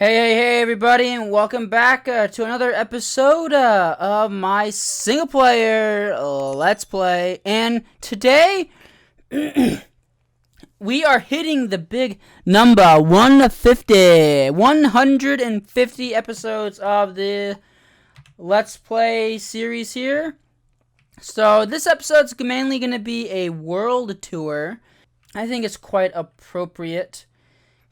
Hey, everybody, and welcome back to another episode of my single player Let's Play. And today, we are hitting the big number 150. 150 episodes of the Let's Play series here. So, this episode's mainly going to be a world tour. I think it's quite appropriate,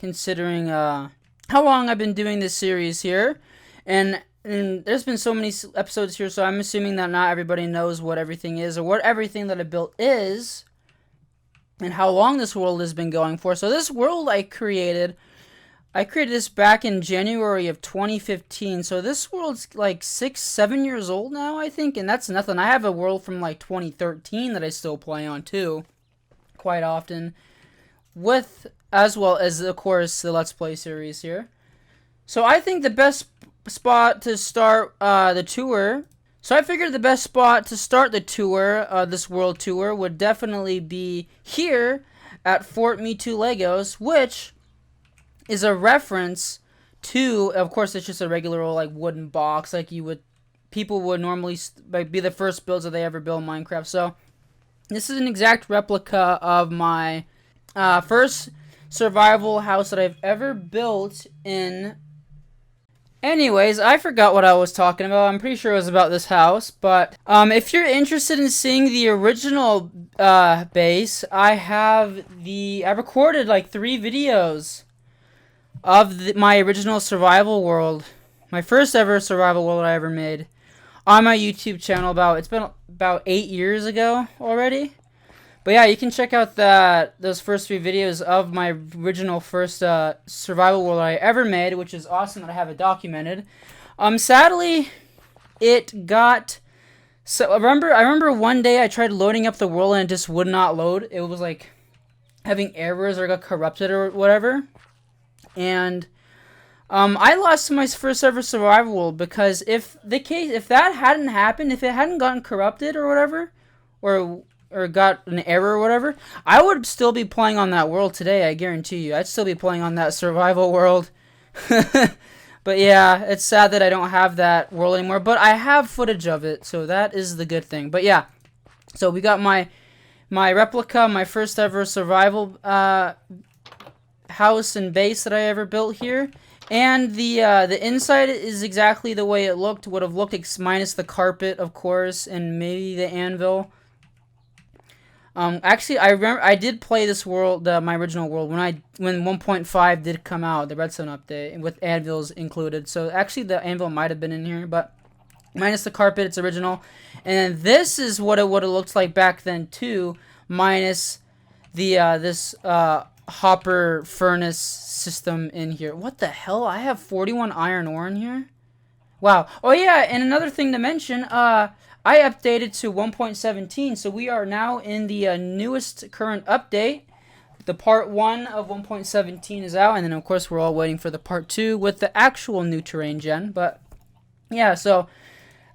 considering, how long I've been doing this series here, and there's been so many episodes here, so I'm assuming that not everybody knows what everything is, or what everything that I built is, and how long this world has been going for. So this world I created this back in January of 2015, so this world's like 6-7 years old now, I think, and that's nothing. I have a world from like 2013 that I still play on too, quite often, as well as, of course, the Let's Play series here. So I think the best spot to start the tour... So I figured the best spot to start the tour, this world tour, would definitely be here at Fort Me2legoz, which is a reference to... Of course, it's just a regular old like wooden box, like people would normally be the first builds that they ever build in Minecraft. So this is an exact replica of my first survival house that I've ever built in. Anyways, I forgot what I was talking about. I'm pretty sure it was about this house, but if you're interested in seeing the original base, I recorded like 3 videos of my original survival world, my first ever survival world I ever made, on my YouTube channel. It's been about 8 years ago already. But yeah, you can check out those first 3 videos of my original first survival world I ever made, which is awesome that I have it documented. Sadly, it got... So I remember one day I tried loading up the world and it just would not load. It was like having errors or got corrupted or whatever. And I lost my first ever survival world because if that hadn't happened, if it hadn't gotten corrupted or whatever, or got an error or whatever, I would still be playing on that world today, I guarantee you. I'd still be playing on that survival world. But yeah, it's sad that I don't have that world anymore, but I have footage of it, so that is the good thing. But yeah, so we got my replica, my first ever survival house and base that I ever built here. And the inside is exactly the way it would have looked, minus the carpet, of course, and maybe the anvil. Actually, I remember I did play this world, my original world, when 1.5 did come out, the Redstone update, with anvils included. So actually, the anvil might have been in here, but minus the carpet, it's original. And then this is what it would have looked like back then too, minus the this hopper furnace system in here. What the hell? I have 41 iron ore in here. Wow. Oh yeah, and another thing to mention, I updated to 1.17, so we are now in the newest current update. The Part 1 of 1.17 is out, and then of course we're all waiting for the Part 2 with the actual new terrain gen. But yeah, so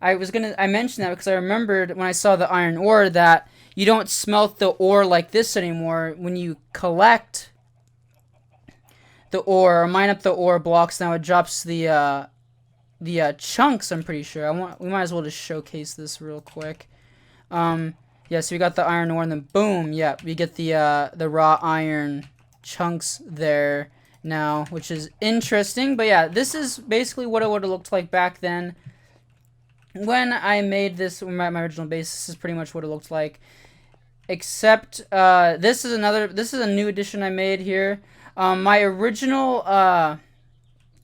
I mentioned that because I remembered when I saw the iron ore that you don't smelt the ore like this anymore. When you collect the ore or mine up the ore blocks, now it drops the chunks, I'm pretty sure. We might as well just showcase this real quick. Yeah, so we got the iron ore, and then boom, yeah, we get the raw iron chunks there now, which is interesting. But yeah, this is basically what it would have looked like back then when I made this, my original base. This is pretty much what it looked like, except this is a new addition I made here. My original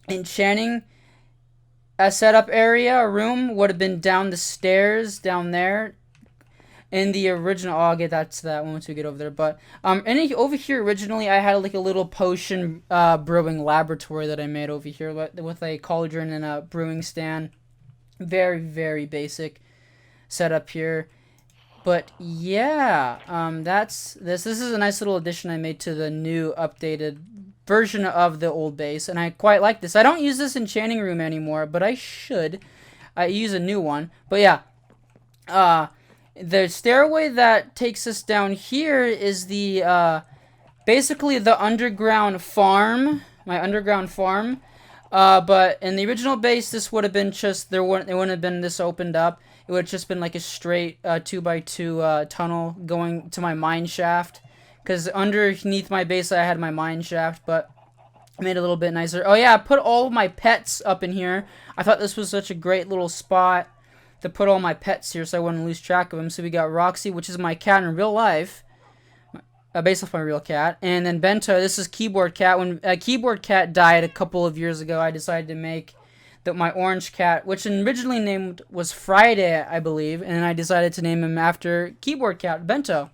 enchanting setup area or room would have been down the stairs down there in the original. I'll get to that once we get over there. But over here originally I had like a little potion brewing laboratory that I made over here with a cauldron and a brewing stand. Very, very basic setup here. But yeah, this is a nice little addition I made to the new updated version of the old base, and I quite like this. I don't use this enchanting room anymore, but I should. I use a new one. But yeah, the stairway that takes us down here is the basically the underground farm, my underground farm. But in the original base, this would have been just, it wouldn't have been this opened up. It would have just been like a straight 2x2 tunnel going to my mine shaft. Because underneath my base, I had my mine shaft, but I made it a little bit nicer. Oh yeah, I put all of my pets up in here. I thought this was such a great little spot to put all my pets here so I wouldn't lose track of them. So we got Roxy, which is my cat in real life. Based off my real cat. And then Bento, this is Keyboard Cat. When Keyboard Cat died a couple of years ago, I decided to make my orange cat, which originally named was Friday, I believe. And then I decided to name him after Keyboard Cat, Bento.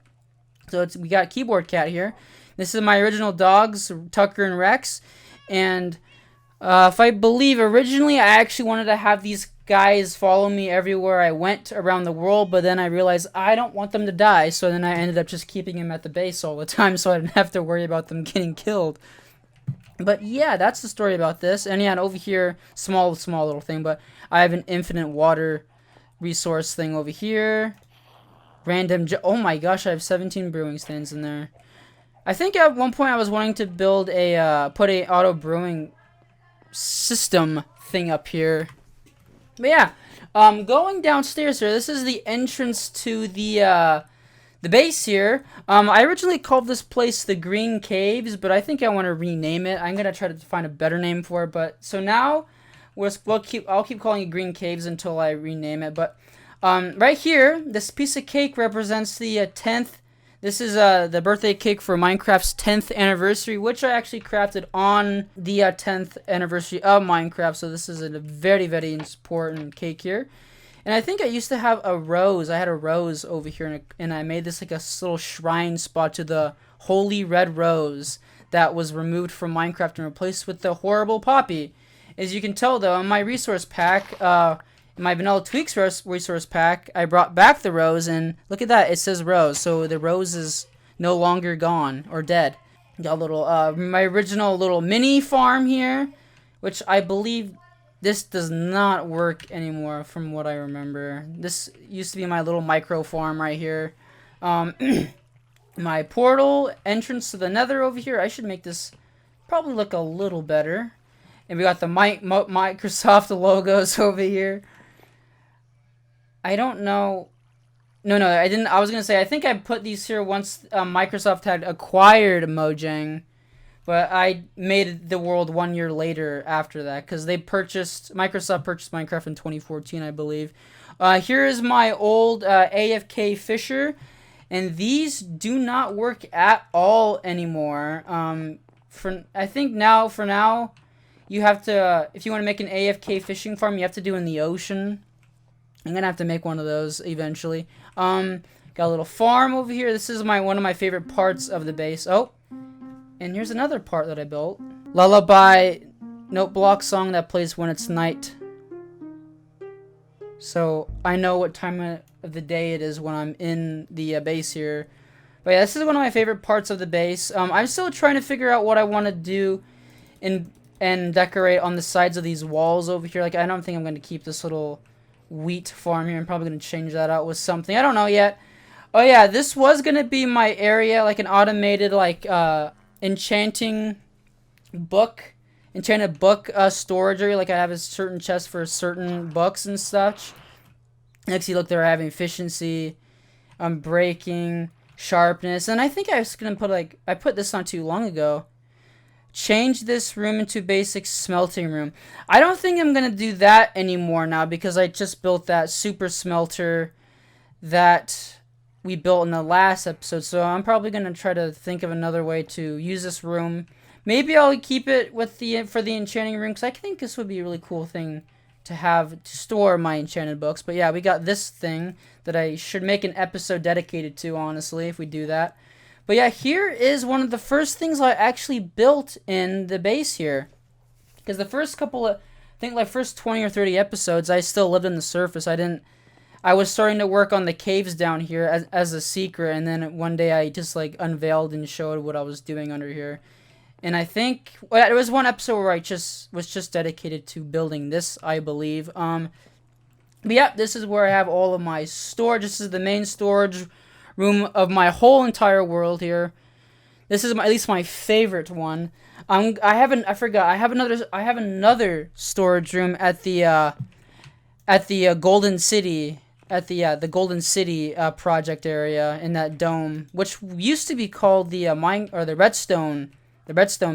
So we got Keyboard Cat here. This is my original dogs, Tucker and Rex. And if I believe, originally I actually wanted to have these guys follow me everywhere I went around the world, but then I realized I don't want them to die, so then I ended up just keeping them at the base all the time so I didn't have to worry about them getting killed. But yeah, that's the story about this. And yeah, over here, small little thing, but I have an infinite water resource thing over here. Oh my gosh, I have 17 brewing stands in there. I think at one point I was wanting to build put a auto brewing system thing up here. But yeah, going downstairs here, this is the entrance to the base here. I originally called this place the Green Caves, but I think I want to rename it. I'm gonna try to find a better name for it. But so now I'll keep calling it Green Caves until I rename it. But right here, this piece of cake represents the 10th. This is the birthday cake for Minecraft's 10th anniversary, which I actually crafted on the 10th anniversary of Minecraft. So this is a very, very important cake here. And I think I used to have a rose. I had a rose over here, and I made this like a little shrine spot to the holy red rose that was removed from Minecraft and replaced with the horrible poppy. As you can tell, though, in my resource pack, in my Vanilla Tweaks resource pack, I brought back the rose, and look at that, it says rose, so the rose is no longer gone, or dead. Got a little, my original little mini farm here, which I believe this does not work anymore from what I remember. This used to be my little micro farm right here. My portal entrance to the nether over here, I should make this probably look a little better. And we got the Microsoft logos over here. I don't know. No, I didn't. I was going to say, I think I put these here once Microsoft had acquired Mojang. But I made the world 1 year later after that. Because Microsoft purchased Minecraft in 2014, I believe. Here is my old AFK Fisher. And these do not work at all anymore. I think for now, you have to, if you want to make an AFK fishing farm, you have to do in the ocean. I'm gonna have to make one of those eventually. Got a little farm over here. This is one of my favorite parts of the base. Oh, and here's another part that I built. Lullaby note block song that plays when it's night. So I know what time of the day it is when I'm in the base here. But yeah, this is one of my favorite parts of the base. I'm still trying to figure out what I want to do and decorate on the sides of these walls over here. Like, I don't think I'm going to keep this little wheat farm here. I'm probably going to change that out with something. I don't know yet. Oh yeah, this was going to be my area, like an automated, like, enchanted book storage area. Like, I have a certain chest for certain books and such. Next, you look there, I have efficiency, breaking, sharpness, and I think I was going to put, like, I put this on too long ago. Change this room into basic smelting room. I don't think I'm going to do that anymore now because I just built that super smelter that we built in the last episode. So I'm probably going to try to think of another way to use this room. Maybe I'll keep it with for the enchanting room because I think this would be a really cool thing to have to store my enchanted books. But yeah, we got this thing that I should make an episode dedicated to, honestly, if we do that. But yeah, here is one of the first things I actually built in the base here. Because the first couple of, I think like first 20 or 30 episodes, I still lived on the surface. I was starting to work on the caves down here as a secret. And then one day I just like unveiled and showed what I was doing under here. And I think, well, there was one episode where I was just dedicated to building this, I believe. But yeah, this is where I have all of my storage. This is the main storage room of my whole entire world here. This is at least my favorite one. I forgot. I have another storage room at the Golden City, at the Golden City project area in that dome, which used to be called the Redstone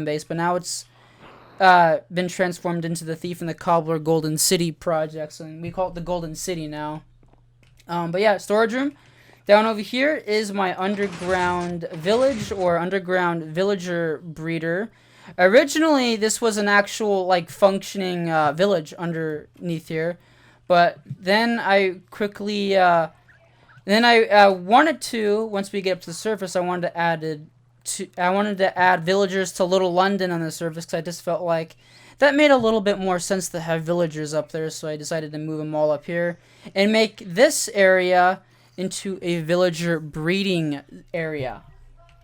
base, but now it's been transformed into the Thief and the Cobbler Golden City projects, and we call it the Golden City now. But yeah, storage room. Down over here is my underground village, or underground villager breeder. Originally, this was an actual, like, functioning village underneath here. But then I quickly, then I wanted to, once we get up to the surface, I wanted to add villagers to Little London on the surface, because I just felt like that made a little bit more sense to have villagers up there. So I decided to move them all up here and make this area into a villager breeding area.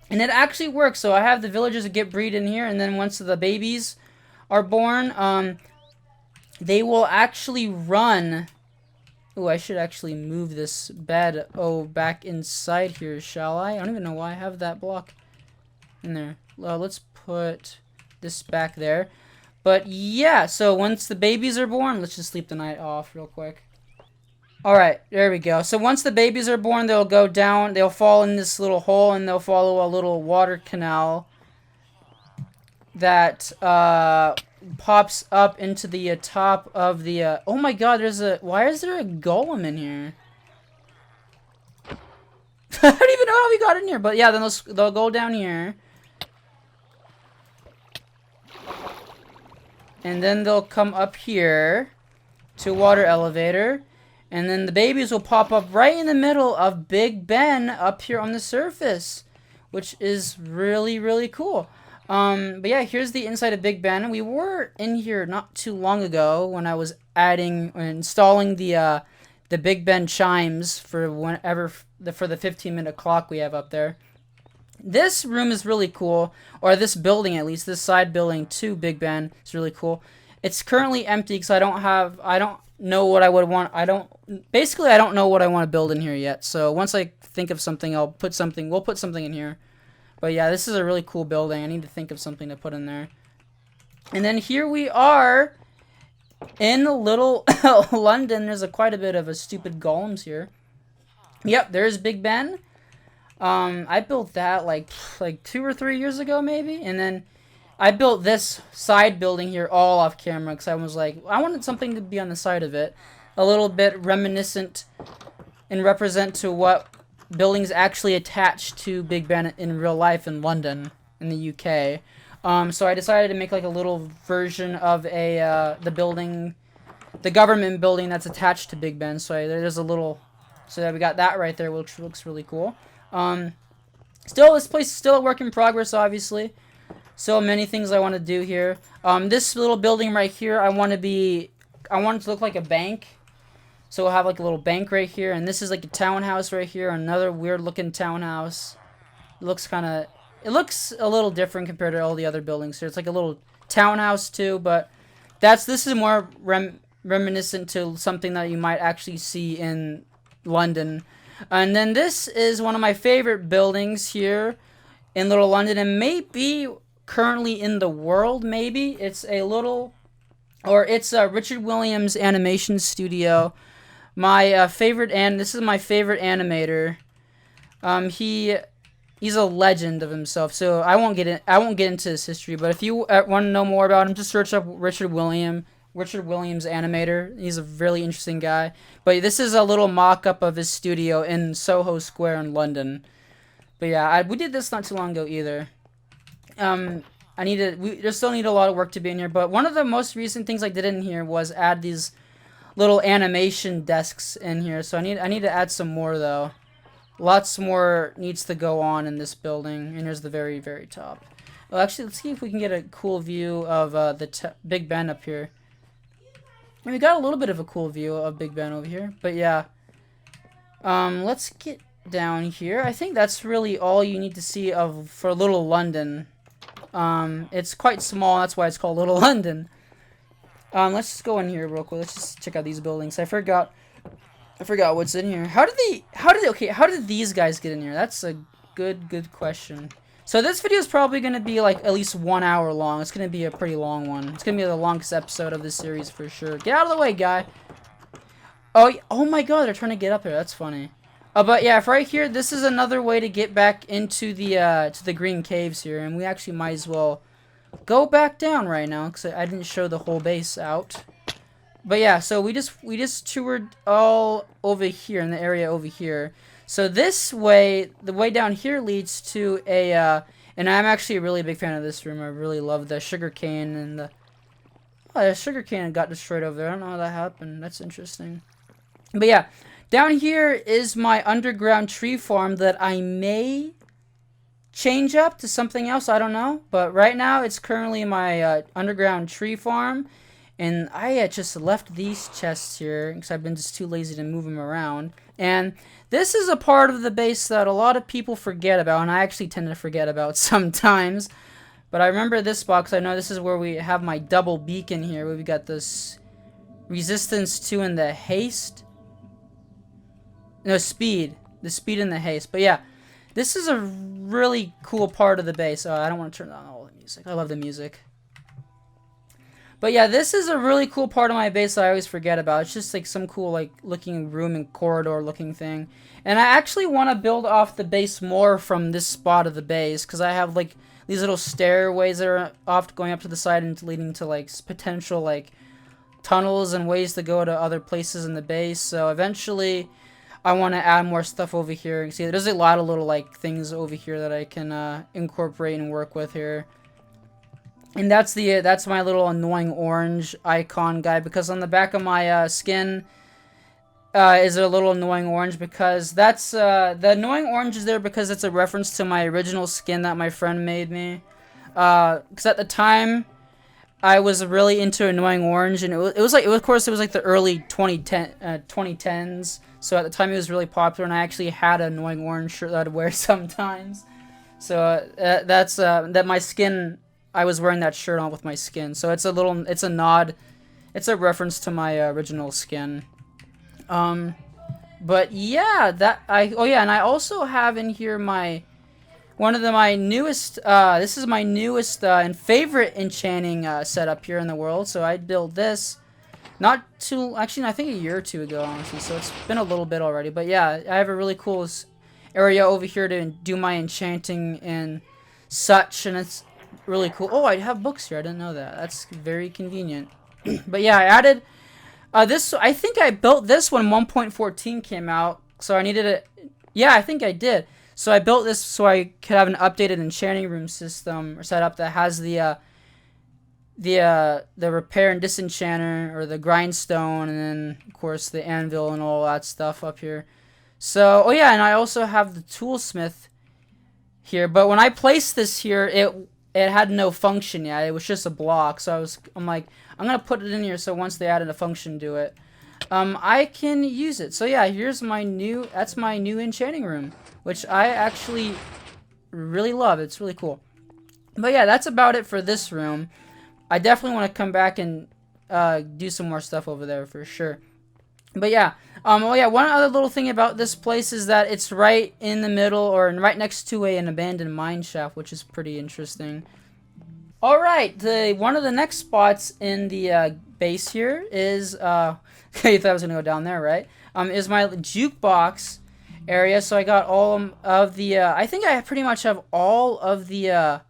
And it actually works. So I have the villagers that get breed in here, and then once the babies are born, they will actually run. Oh, I should actually move this bed back inside here, shall I? I don't even know why I have that block in there. Let's put this back there. But yeah, so once the babies are born, let's just sleep the night off real quick. Alright, there we go. So once the babies are born, they'll go down, they'll fall in this little hole, and they'll follow a little water canal that pops up into the top of the... oh my god, why is there a golem in here? I don't even know how we got in here, but yeah, then they'll go down here. And then they'll come up here to water elevator. And then the babies will pop up right in the middle of Big Ben up here on the surface, which is really, really cool. But yeah, here's the inside of Big Ben. We were in here not too long ago when I was installing the Big Ben chimes for the 15-minute clock we have up there. This room is really cool, or this building at least, this side building to Big Ben is really cool. It's currently empty because I don't know what I would want. I don't know what I want to build in here yet. So once I think of something, we'll put something in here. But yeah, this is a really cool building. I need to think of something to put in there. And then here we are in Little London. There's quite a bit of stupid golems here. Yep, there's Big Ben. I built that like 2 or 3 years ago maybe, and then I built this side building here all off camera because I was like, I wanted something to be on the side of it, a little bit reminiscent and represent to what buildings actually attached to Big Ben in real life in London, in the UK. So I decided to make like a little version of the government building that's attached to Big Ben. So there's a little, so that we got that right there, which looks really cool. This place is still a work in progress, obviously. So many things I want to do here. This little building right here, I want it to look like a bank. So we'll have like a little bank right here, and this is like a townhouse right here, another weird looking townhouse. It looks a little different compared to all the other buildings here. It's like a little townhouse too, but this is more reminiscent to something that you might actually see in London. And then this is one of my favorite buildings here in Little London, and maybe currently in the world, maybe. It's a Richard Williams animation studio. My favorite, and this is my favorite animator. He's a legend of himself, so I won't get into his history, but if you want to know more about him, just search up Richard Williams animator. He's a really interesting guy. But this is a little mock-up of his studio in Soho Square in London. But yeah, we did this not too long ago either. We still need a lot of work to be in here, but one of the most recent things I did in here was add these little animation desks in here. So I need to add some more though. Lots more needs to go on in this building, and here's the very, very top. Well, actually, let's see if we can get a cool view of Big Ben up here. And we got a little bit of a cool view of Big Ben over here, but yeah. Let's get down here. I think that's really all you need to see for Little London. It's quite small, that's why it's called Little London. Let's just go in here real quick. Let's just check out these buildings. I forgot what's in here. How did these guys get in here? That's a good question. So this video is probably going to be like at least 1 hour long. It's going to be a pretty long one. It's going to be the longest episode of this series for sure. Get out of the way, guy. Oh my god, they're trying to get up here. That's funny. But yeah, right here, this is another way to get back into the green caves here, and we actually might as well go back down right now because I didn't show the whole base out. But yeah, so we just toured all over here in the area over here. So this way, the way down here leads to a and I'm actually a really big fan of this room. I really love the sugarcane and the sugarcane got destroyed over there. I don't know how that happened. That's interesting. But yeah, down here is my underground tree farm that I may change up to something else. I don't know. But right now, it's currently my underground tree farm. And I just left these chests here because I've been just too lazy to move them around. And this is a part of the base that a lot of people forget about. And I actually tend to forget about sometimes. But I remember this spot because I know this is where we have my double beacon here. Where we got this resistance 2 and the haste. No, speed. The speed and the haste. But yeah, this is a really cool part of the base. Oh, I don't want to turn on all the music. I love the music. But yeah, this is a really cool part of my base that I always forget about. It's just like some cool like looking room and corridor looking thing. And I actually want to build off the base more from this spot of the base. Because I have like these little stairways that are off going up to the side and leading to like potential like tunnels and ways to go to other places in the base. So eventually I want to add more stuff over here. You see, there's a lot of little like things over here that I can incorporate and work with here. And that's my little annoying orange icon guy, because on the back of my skin is a little annoying orange, because that's the annoying orange is there because it's a reference to my original skin that my friend made me. Because at the time I was really into annoying orange, and it was like the early 2010s. So at the time it was really popular, and I actually had an annoying orange shirt that I'd wear sometimes. So that's that my skin. I was wearing that shirt on with my skin, so it's a nod, it's a reference to my original skin. But yeah, and I also have in here my newest. This is my newest and favorite enchanting setup here in the world. So I built this I think a year or two ago, honestly. So it's been a little bit already, but yeah, I have a really cool area over here to do my enchanting and such, and it's really cool. Oh, I have books here. I didn't know that. That's very convenient. But yeah, I added this. I think I built this when 1.14 came out, so I needed it. Yeah, I think I did. So I built this so I could have an updated enchanting room system or setup that has the repair and disenchanter, or the grindstone, and then of course the anvil and all that stuff up here. So, oh yeah, and I also have the toolsmith here. But when I placed this here, it had no function yet. It was just a block. So I'm like, I'm gonna put it in here so once they added a function to it, I can use it. So yeah, here's that's my new enchanting room, which I actually really love. It's really cool. But yeah, that's about it for this room. I definitely want to come back and do some more stuff over there for sure. But yeah, oh yeah, one other little thing about this place is that it's right in the middle, or right next to an abandoned mine shaft, which is pretty interesting. Alright, one of the next spots in the base here is, you thought I was going to go down there, right? Is my jukebox area. So I got all of the, I think I pretty much have all of the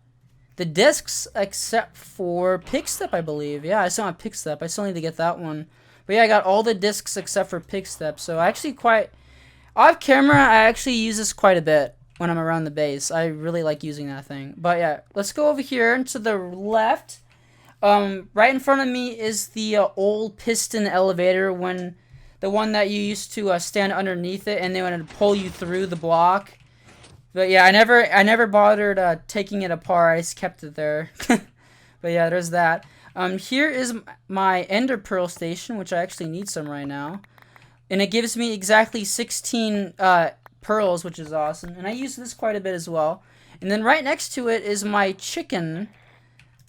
discs except for Pickstep, I believe. Yeah, I still have Pickstep. I still need to get that one. But yeah, I got all the discs except for Pickstep. So actually off camera, I actually use this quite a bit when I'm around the base. I really like using that thing. But yeah, let's go over here and to the left. Right in front of me is the old piston elevator, the one that you used to stand underneath it and they would pull you through the block. But yeah, I never bothered taking it apart. I just kept it there. But yeah, there's that. Here is my Ender Pearl station, which I actually need some right now. And it gives me exactly 16 pearls, which is awesome. And I use this quite a bit as well. And then right next to it is my chicken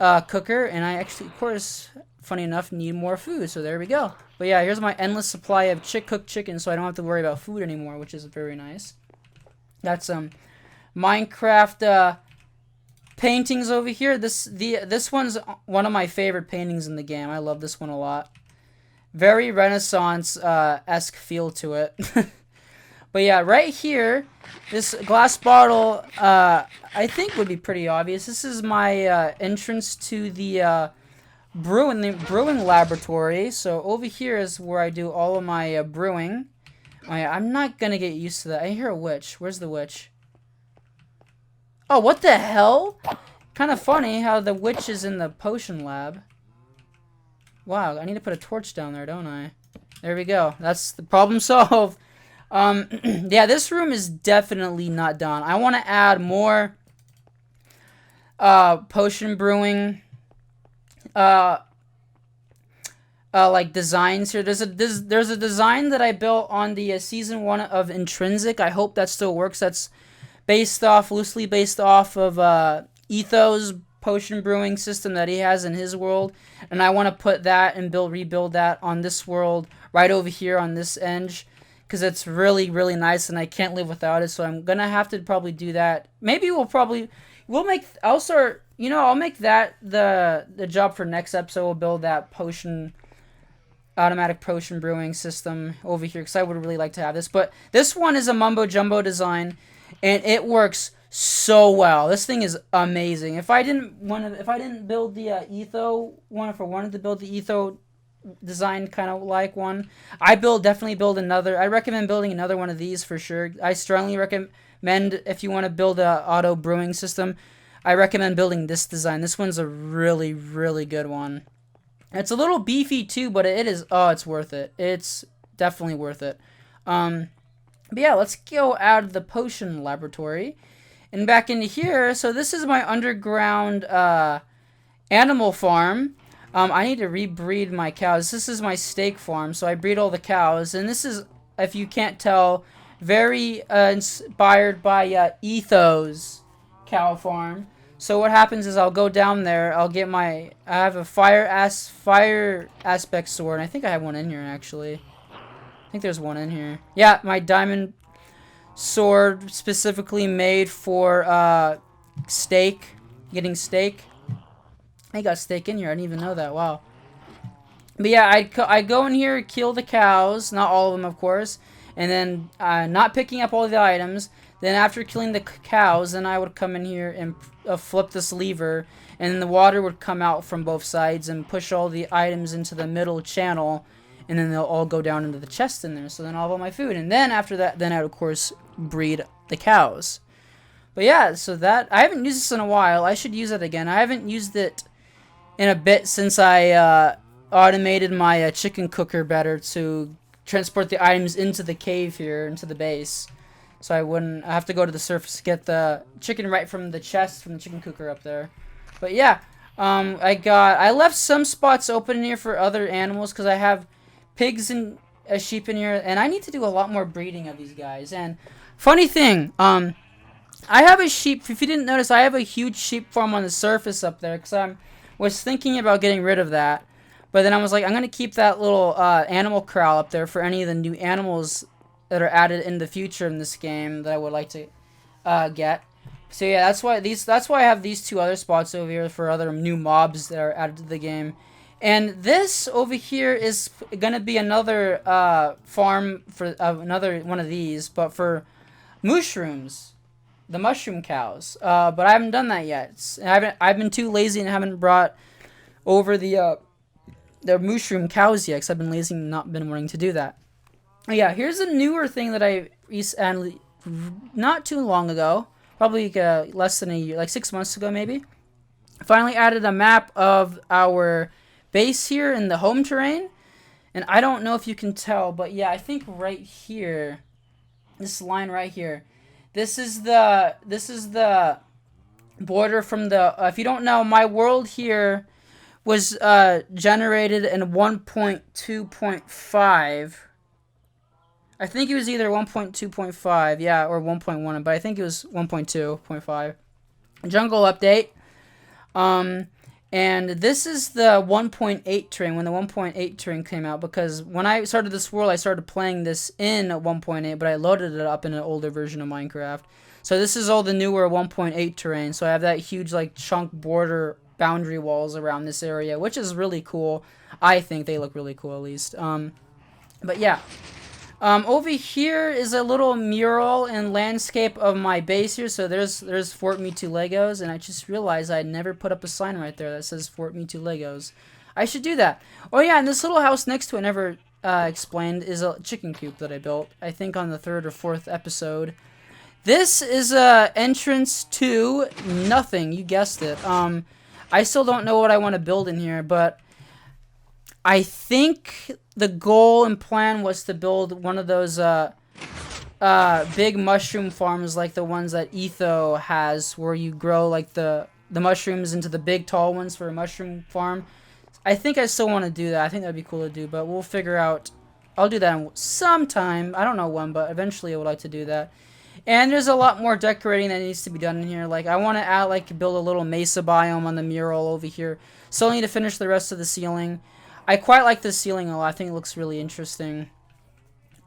cooker. And I actually, of course, funny enough, need more food. So there we go. But yeah, here's my endless supply of cooked chicken, so I don't have to worry about food anymore, which is very nice. That's Minecraft paintings over here. This one's one of my favorite paintings in the game. I love this one a lot. Very Renaissance esque feel to it. But yeah, right here, this glass bottle, I think would be pretty obvious. This is my entrance to the brewing laboratory. So over here is where I do all of my brewing. I'm not gonna get used to that. I hear a witch. Where's the witch? Oh, what the hell? Kind of funny how the witch is in the potion lab. Wow, I need to put a torch down there, don't I? There we go. That's the problem solved. Yeah, this room is definitely not done. I want to add more potion brewing like designs here. There's a design that I built on the season 1 of Intrinsic. I hope that still works. That's loosely based off of Ethos potion brewing system that he has in his world, and I want to put that and rebuild that on this world right over here on this edge, because it's really, really nice and I can't live without it. So I'm gonna have to probably do that. Maybe I'll make that the job for next episode. We'll build that automatic potion brewing system over here, because I would really like to have this. But this one is a mumbo jumbo design, and it works so well. This thing is amazing. If I didn't build the Etho one, if I wanted to build the Etho design kind of like one, I definitely build another. I recommend building another one of these for sure. I strongly recommend, if you want to build a auto brewing system, I recommend building this design. This one's a really, really good one. It's a little beefy too, but it's worth it. It's definitely worth it. But yeah, let's go out of the potion laboratory and back into here. So this is my underground animal farm. I need to rebreed my cows. This is my steak farm, so I breed all the cows. And this is, if you can't tell, very inspired by Ethos cow farm. So what happens is I'll go down there. I have a fire aspect sword. And I think I have one in here actually. I think there's one in here. Yeah, my diamond sword specifically made for steak. Getting steak. I got steak in here. I didn't even know that. Wow. But yeah, I go in here, kill the cows. Not all of them, of course. And then not picking up all the items. Then after killing the cows, then I would come in here and flip this lever. And then the water would come out from both sides and push all the items into the middle channel. And then they'll all go down into the chest in there. So then I'll have my food. And then after that, then I would, of course, breed the cows. But yeah, so that, I haven't used this in a while. I should use it again. I haven't used it in a bit since I automated my chicken cooker better to transport the items into the cave here, into the base. So I have to go to the surface to get the chicken right from the chest, from the chicken cooker up there. But yeah, I left some spots open in here for other animals because I have pigs and sheep in here, and I need to do a lot more breeding of these guys. And funny thing, I have a sheep. If you didn't notice, I have a huge sheep farm on the surface up there because I was thinking about getting rid of that. But then I was like, I'm gonna keep that little animal corral up there for any of the new animals that are added in the future in this game that I would like to get. So yeah, that's why I have these two other spots over here for other new mobs that are added to the game. And this over here is gonna be another farm for another one of these, but for mushrooms, the mushroom cows. But I haven't done that yet. I've been too lazy and haven't brought over the mushroom cows yet, because I've been lazy and not been wanting to do that. Yeah, here's a newer thing that I recently, not too long ago, probably less than a year, like 6 months ago maybe, finally added a map of our base here in the home terrain. And I don't know if you can tell, but yeah, I think right here, this line right here, this is the border from the, if you don't know, my world here was generated in 1.2.5. I think it was either 1.2.5, yeah, or 1.1, but I think it was 1.2.5. Jungle update. And this is the 1.8 terrain, when the 1.8 terrain came out, because when I started this world, I started playing this in 1.8, but I loaded it up in an older version of Minecraft. So this is all the newer 1.8 terrain. So I have that huge like chunk border boundary walls around this area, which is really cool. I think they look really cool at least. But yeah. Over here is a little mural and landscape of my base here. So there's Fort Me2legoz, and I just realized I never put up a sign right there that says Fort Me2legoz. I should do that. Oh yeah, and this little house next to it, I never explained, is a chicken coop that I built. I think on the 3rd or 4th episode. This is a entrance to nothing. You guessed it. I still don't know what I want to build in here, but I think the goal and plan was to build one of those big mushroom farms like the ones that Etho has, where you grow like the mushrooms into the big tall ones for a mushroom farm. I think I still want to do that. I think that'd be cool to do, but we'll figure out. I'll do that sometime. I don't know when, but eventually I would like to do that. And there's a lot more decorating that needs to be done in here. Like, I want to add, like, build a little mesa biome on the mural over here. Still need to finish the rest of the ceiling. I quite like the ceiling a lot. I think it looks really interesting.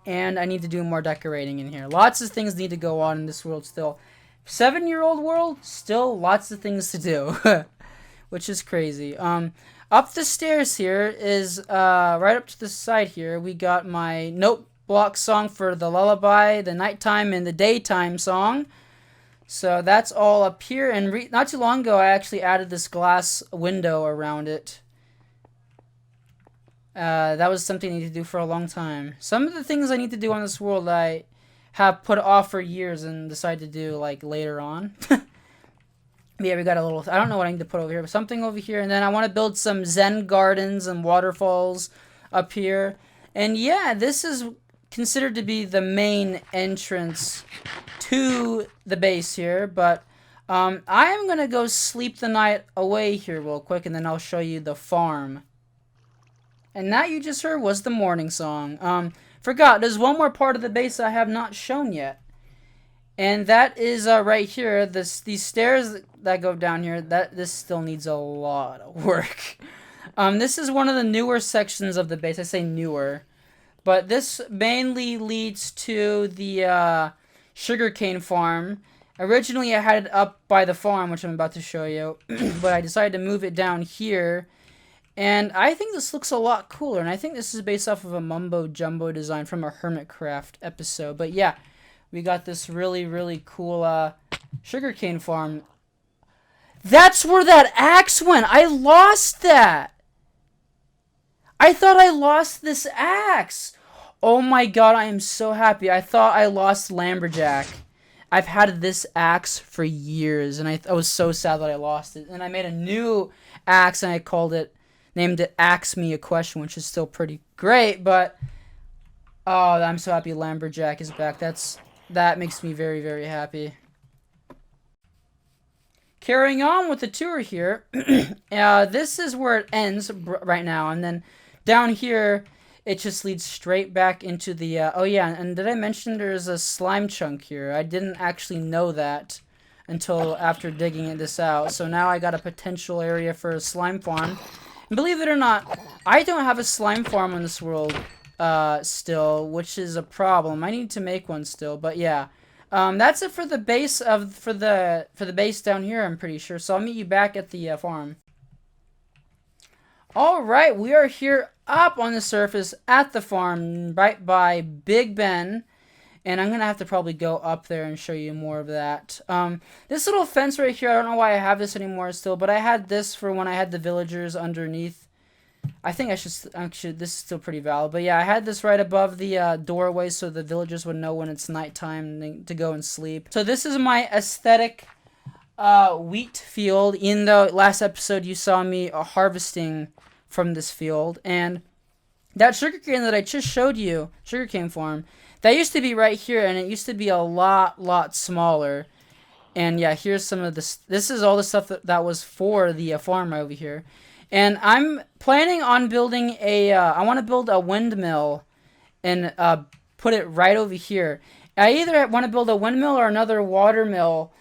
And I need to do more decorating in here. Lots of things need to go on in this world still. 7-year-old world, still lots of things to do. Which is crazy. Up the stairs here is, right up to the side here, we got my note block song for the lullaby, the nighttime and the daytime song. So that's all up here. And not too long ago, I actually added this glass window around it. That was something I need to do for a long time. Some of the things I need to do on this world I have put off for years and decided to do like later on. Yeah, we got a little, I don't know what I need to put over here, but something over here. And then I want to build some zen gardens and waterfalls up here. And yeah, this is considered to be the main entrance to the base here, but I am gonna go sleep the night away here real quick, and then I'll show you the farm. And that you just heard was the morning song. Forgot, there's one more part of the base I have not shown yet, and that is right here. These stairs that go down here. This still needs a lot of work. This is one of the newer sections of the base. I say newer. But this mainly leads to the Sugarcane Farm. Originally, I had it up by the farm, which I'm about to show you. But I decided to move it down here. And I think this looks a lot cooler. And I think this is based off of a Mumbo Jumbo design from a Hermitcraft episode. But yeah, we got this really, really cool Sugarcane Farm. That's where that axe went! I lost that! I thought I lost this axe. Oh my god, I am so happy. I thought I lost Lumberjack. I've had this axe for years, and I was so sad that I lost it. And I made a new axe, and I named it Axe Me a Question, which is still pretty great, but oh, I'm so happy Lumberjack is back. That makes me very, very happy. Carrying on with the tour here, this is where it ends right now, and then down here, it just leads straight back into the, oh yeah, and did I mention there's a slime chunk here? I didn't actually know that until after digging this out. So now I got a potential area for a slime farm. And believe it or not, I don't have a slime farm in this world, still, which is a problem. I need to make one still, but yeah. That's it for the base for the base down here, I'm pretty sure. So I'll meet you back at the, farm. Alright, we are here up on the surface at the farm, right by Big Ben. And I'm going to have to probably go up there and show you more of that. This little fence right here, I don't know why I have this anymore still, but I had this for when I had the villagers underneath. I think I should, actually, this is still pretty valid. But yeah, I had this right above the doorway so the villagers would know when it's nighttime to go and sleep. So this is my aesthetic wheat field. In the last episode, you saw me harvesting from this field, and that sugarcane that I just showed you, Sugarcane Farm, that used to be right here, and it used to be a lot smaller. And yeah, here's some of this. This is all the stuff that was for the farm over here. And I'm planning on building I want to build a windmill and put it right over here. I either want to build a windmill or another water mill.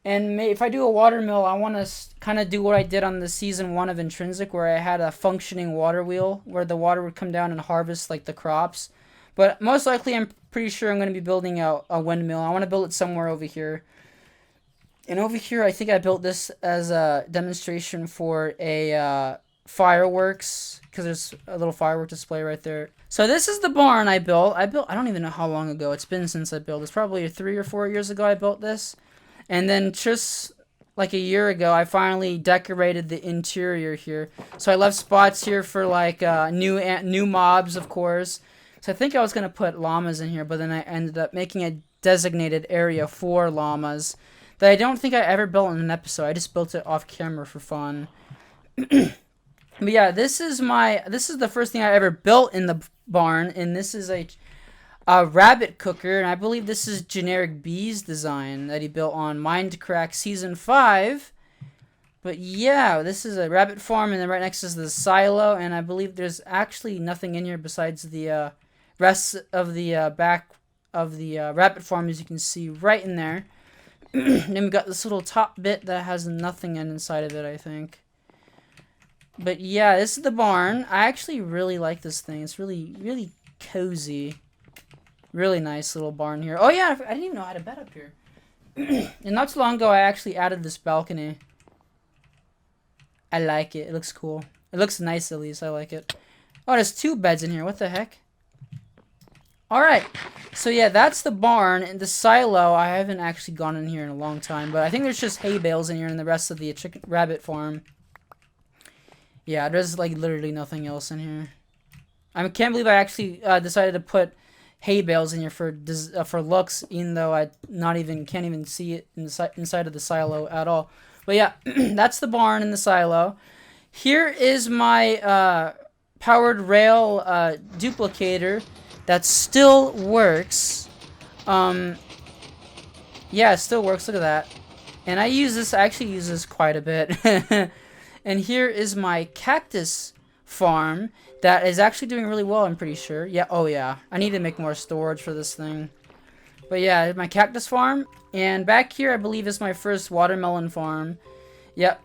And if I do a water mill, I want to kind of do what I did on the season 1 of Intrinsic, where I had a functioning water wheel, where the water would come down and harvest like the crops. But most likely, I'm pretty sure I'm going to be building a windmill. I want to build it somewhere over here. And over here, I think I built this as a demonstration for a fireworks, because there's a little firework display right there. So this is the barn I built. I don't even know how long ago it's been since I built this. Probably 3 or 4 years ago I built this. And then just like a year ago, I finally decorated the interior here. So I left spots here for like new mobs, of course. So I think I was going to put llamas in here, but then I ended up making a designated area for llamas that I don't think I ever built in an episode. I just built it off camera for fun. But yeah, this is the first thing I ever built in the barn, and this is a rabbit cooker, and I believe this is Generic B's design that he built on Minecraft Season 5. But yeah, this is a rabbit farm, and then right next is the silo, and I believe there's actually nothing in here besides the rest of the back of the rabbit farm, as you can see right in there. Then we got this little top bit that has nothing inside of it, I think. But yeah, this is the barn. I actually really like this thing. It's really, really cozy. Really nice little barn here. Oh yeah, I didn't even know how to bed up here. And not too long ago, I actually added this balcony. I like it. It looks cool. It looks nice, at least. I like it. Oh, there's 2 beds in here. What the heck? Alright. So yeah, that's the barn. And the silo, I haven't actually gone in here in a long time. But I think there's just hay bales in here and the rest of the rabbit farm. Yeah, there's like literally nothing else in here. I can't believe I actually decided to put hay bales in here for looks, even though I can't even see it inside of the silo at all. But yeah, that's the barn and the silo. Here is my powered rail duplicator that still works. Yeah, it still works. Look at that. And I actually use this quite a bit. And here is my Cactus Farm that is actually doing really well, I'm pretty sure. Yeah, oh yeah. I need to make more storage for this thing. But yeah, my Cactus Farm. And back here, I believe, is my first watermelon farm. Yep.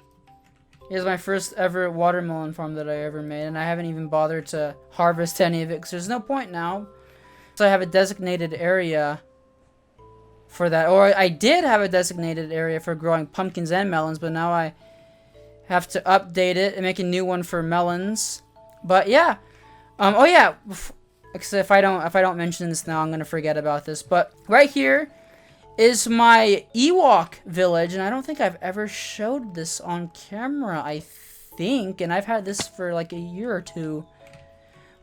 Here's my first ever watermelon farm that I ever made. And I haven't even bothered to harvest any of it because there's no point now. So I have a designated area for that. Or I did have a designated area for growing pumpkins and melons, but now I have to update it and make a new one for melons. But yeah, oh yeah, if I don't mention this now, I'm gonna forget about this. But right here is my Ewok Village, and I don't think I've ever showed this on camera, I think, and I've had this for like a year or 2.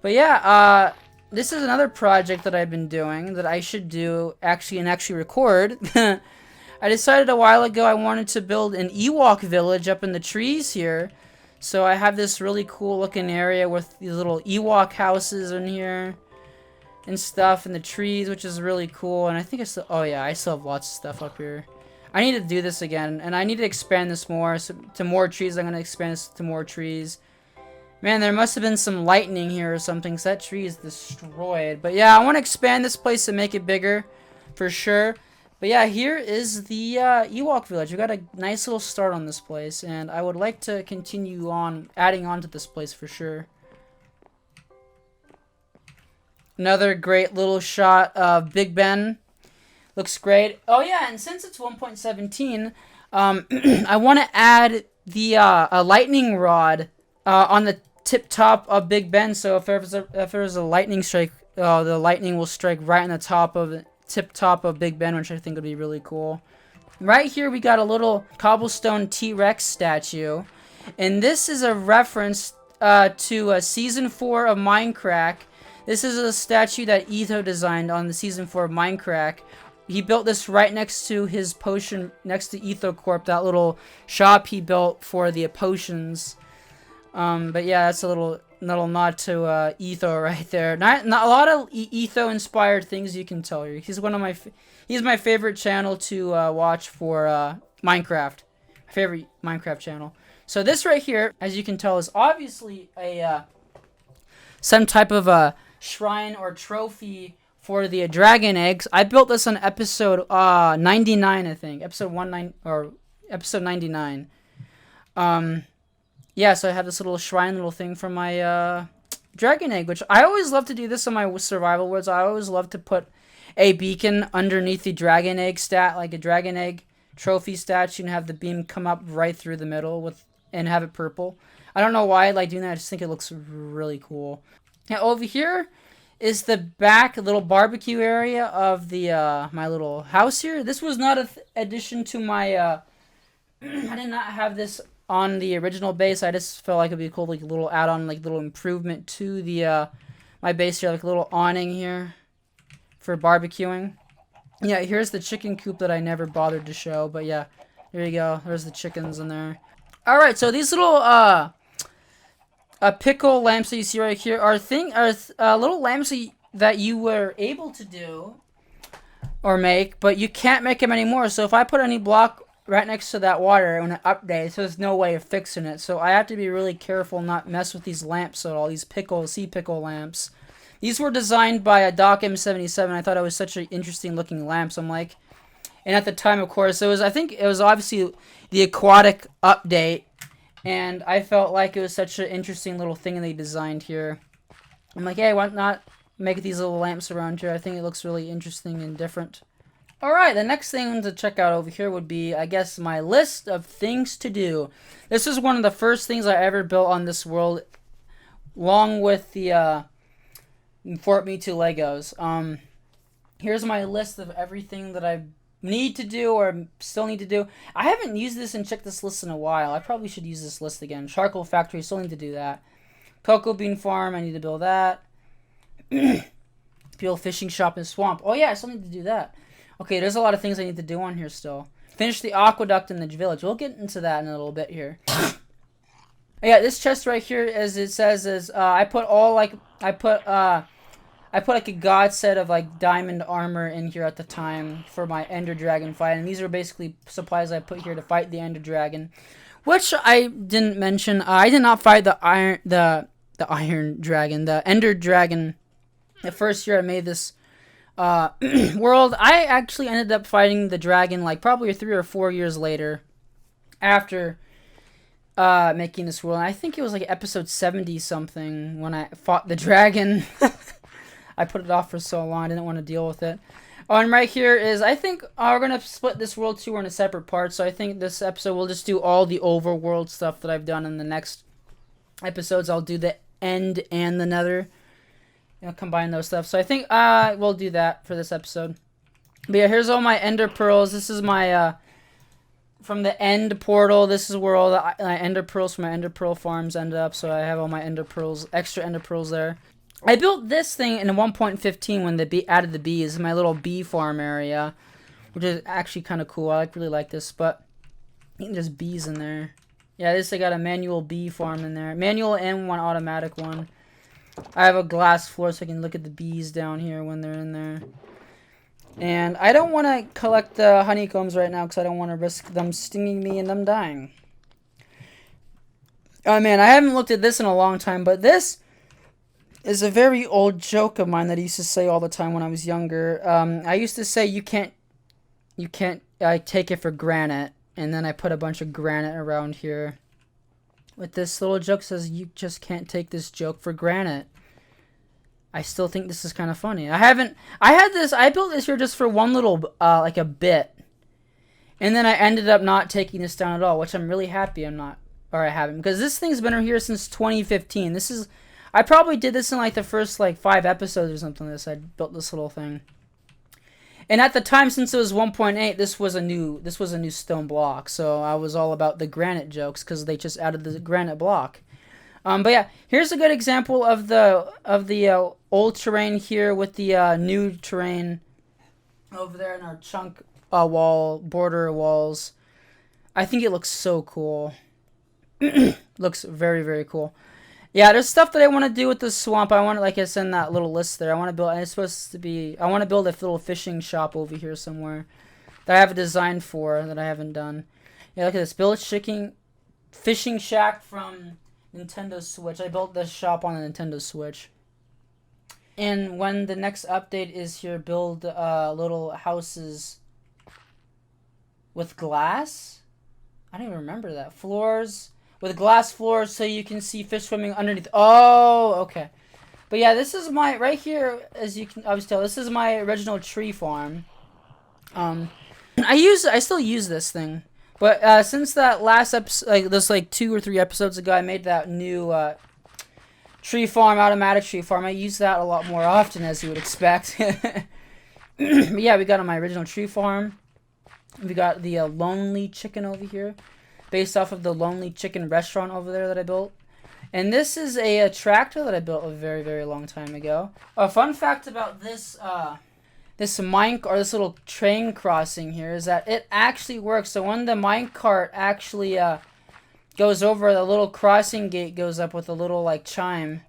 But yeah, this is another project that I've been doing that I should do actually record. I decided a while ago I wanted to build an Ewok Village up in the trees here. So I have this really cool looking area with these little Ewok houses in here and stuff in the trees, which is really cool. And I think oh yeah, I still have lots of stuff up here. I need to do this again, and I need to expand this more to more trees. I'm going to expand this to more trees. Man, there must have been some lightning here or something, because that tree is destroyed. But yeah, I want to expand this place and make it bigger for sure. But yeah, here is the Ewok Village. We got a nice little start on this place, and I would like to continue on adding on to this place for sure. Another great little shot of Big Ben. Looks great. Oh yeah, and since it's 1.17, I want to add the a lightning rod on the tip top of Big Ben. So if there's a lightning strike, the lightning will strike right on the top of it. Tip top of Big Ben, which I think would be really cool. Right here we got a little cobblestone T-Rex statue, and this is a reference to Season 4 of Minecraft. This is a statue that Etho designed on the Season 4 of Minecraft. He built this right next to his potion, next to Etho Corp, that little shop he built for the potions. But yeah, that's a little nod to Etho right there. Not a lot of Etho inspired things, you can tell. He's he's my favorite channel to watch for Minecraft. My favorite Minecraft channel. So this right here, as you can tell, is obviously a some type of a shrine or trophy for the dragon eggs. I built this on episode 99, I think. Episode 99. Yeah, so I have this little shrine little thing for my dragon egg, which I always love to do this on my survival worlds. I always love to put a beacon underneath the dragon egg stat, like a dragon egg trophy statue and have the beam come up right through the middle and have it purple. I don't know why I like doing that. I just think it looks really cool. Now over here is the back little barbecue area of the my little house here. This was not an addition to my I did not have this on the original base. I just felt like it'd be cool, like a little add-on, like little improvement to the my base here, like a little awning here for barbecuing. Yeah, here's the chicken coop that I never bothered to show, but yeah, there you go. There's the chickens in there. All right, so these little pickle lamps that you see right here are little lamps that you were able to do or make, but you can't make them anymore. So if I put any block right next to that water when it updates, there's no way of fixing it. So I have to be really careful not mess with these lamps at all. These sea pickle lamps. These were designed by a Doc M77. I thought it was such an interesting looking lamp. So I'm like, and at the time, of course, I think it was obviously the aquatic update. And I felt like it was such an interesting little thing they designed here. I'm like, hey, why not make these little lamps around here? I think it looks really interesting and different. Alright, the next thing to check out over here would be, I guess, my list of things to do. This is one of the first things I ever built on this world, along with the Fort Me2legoz. Here's my list of everything that I need to do or still need to do. I haven't used this and checked this list in a while. I probably should use this list again. Charcoal factory, still need to do that. Cocoa bean farm, I need to build that. Build fishing shop and swamp. Oh yeah, I still need to do that. Okay, there's a lot of things I need to do on here still. Finish the aqueduct in the village. We'll get into that in a little bit here. Yeah, this chest right here, as it says, is I put like a god set of like diamond armor in here at the time for my Ender Dragon fight, and these are basically supplies I put here to fight the Ender Dragon, which I didn't mention. I did not fight the Iron Dragon, the Ender Dragon. The first year I made this world, I actually ended up fighting the dragon like probably 3 or 4 years later after making this world. And I think it was like episode 70 something when I fought the dragon. I put it off for so long, I didn't want to deal with it. Oh, and right here is, I think we're going to split this world tour into separate parts. So I think this episode we'll just do all the overworld stuff that I've done. In the next episodes I'll do the end and the nether. Combine those stuff. So I think we'll do that for this episode. But yeah, here's all my ender pearls. This is my from the end portal. This is where all the ender pearls from my ender pearl farms end up. So I have all my ender pearls, extra ender pearls there. I built this thing in 1.15 when they added the bees. My little bee farm area, which is actually kind of cool. I really like this, but I think there's bees in there. Yeah, I got a manual bee farm in there. Manual and one automatic one. I have a glass floor so I can look at the bees down here when they're in there. And I don't want to collect the honeycombs right now because I don't want to risk them stinging me and them dying. Oh man, I haven't looked at this in a long time, but this is a very old joke of mine that I used to say all the time when I was younger. I used to say you can't take it for granite, and then I put a bunch of granite around here. With this little joke says you just can't take this joke for granted. I still think this is kind of funny. I built this here just for one little like a bit, and then I ended up not taking this down at all, which I'm really happy I haven't, because this thing's been here since 2015. I probably did this in like the first like 5 episodes or something like this. I built this little thing. And at the time, since it was 1.8, this was a new stone block. So I was all about the granite jokes because they just added the granite block. But yeah, here's a good example of the old terrain here with the new terrain over there in our chunk border walls. I think it looks so cool. Looks very, very cool. Yeah, there's stuff that I want to do with the swamp. I want to, like I said in that little list there, I want to build a little fishing shop over here somewhere that I have a design for that I haven't done. Yeah, look at this. Build a fishing shack from Nintendo Switch. I built this shop on the Nintendo Switch. And when the next update is here, build little houses with glass. I don't even remember that. Floors. With glass floors so you can see fish swimming underneath. Oh, okay. But yeah, this is right here, as you can obviously tell, this is my original tree farm. I still use this thing, but since that last episode, like this, like 2 or 3 episodes ago, I made that new tree farm, automatic tree farm. I use that a lot more often, as you would expect. But yeah, we got on my original tree farm. We got the Lonely Chicken over here, based off of the Lonely Chicken restaurant over there that I built. And this is a tractor that I built a very, very long time ago. A fun fact about this this little train crossing here is that it actually works. So when the minecart actually goes over, the little crossing gate goes up with a little like chime.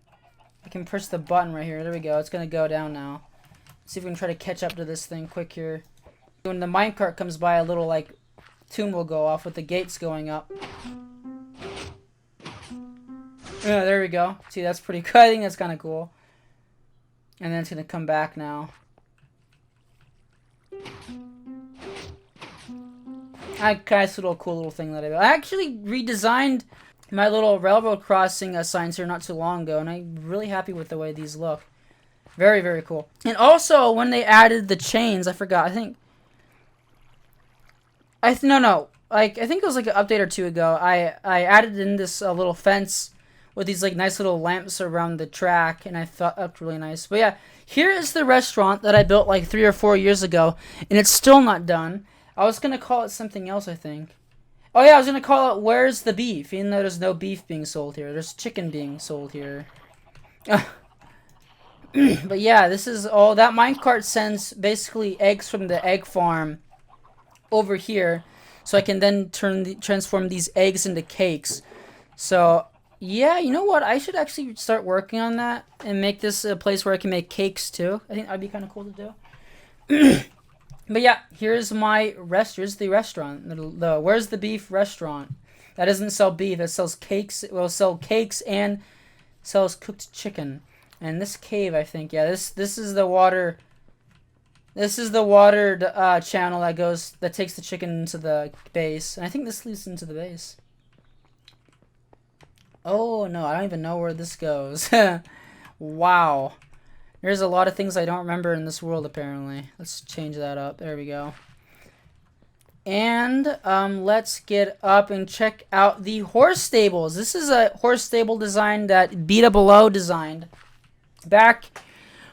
I can push the button right here. There we go. It's gonna go down now. Let's see if we can try to catch up to this thing quick here. When the minecart comes by, a little like tune will go off with the gates going up. Yeah, there we go. See, that's pretty cool. I think that's kind of cool. And then it's gonna come back now. Nice little cool little thing that I built. I actually redesigned my little railroad crossing signs here not too long ago, and I'm really happy with the way these look. Very, very cool. And also, when they added the chains, I forgot. I think it was like an update or 2 ago. I added in this little fence with these like nice little lamps around the track, and I thought that looked really nice. But yeah, here is the restaurant that I built like 3 or 4 years ago, and it's still not done. I was gonna call it something else, I think. Oh yeah, I was gonna call it "Where's the Beef?" Even though there's no beef being sold here, there's chicken being sold here. But yeah, this is all that minecart sends basically eggs from the egg farm over here, so I can then transform these eggs into cakes. So yeah, you know what? I should actually start working on that and make this a place where I can make cakes too. I think that'd be kind of cool to do. But yeah, here's the restaurant. The Where's the Beef restaurant. That doesn't sell beef. It sells cakes. It will sell cakes and sells cooked chicken. And this cave, I think, yeah, this is the water. This is the water channel that takes the chicken into the base. And I think this leads into the base. Oh no, I don't even know where this goes. Wow. There's a lot of things I don't remember in this world, apparently. Let's change that up. There we go. And let's get up and check out the horse stables. This is a horse stable design that Beta designed back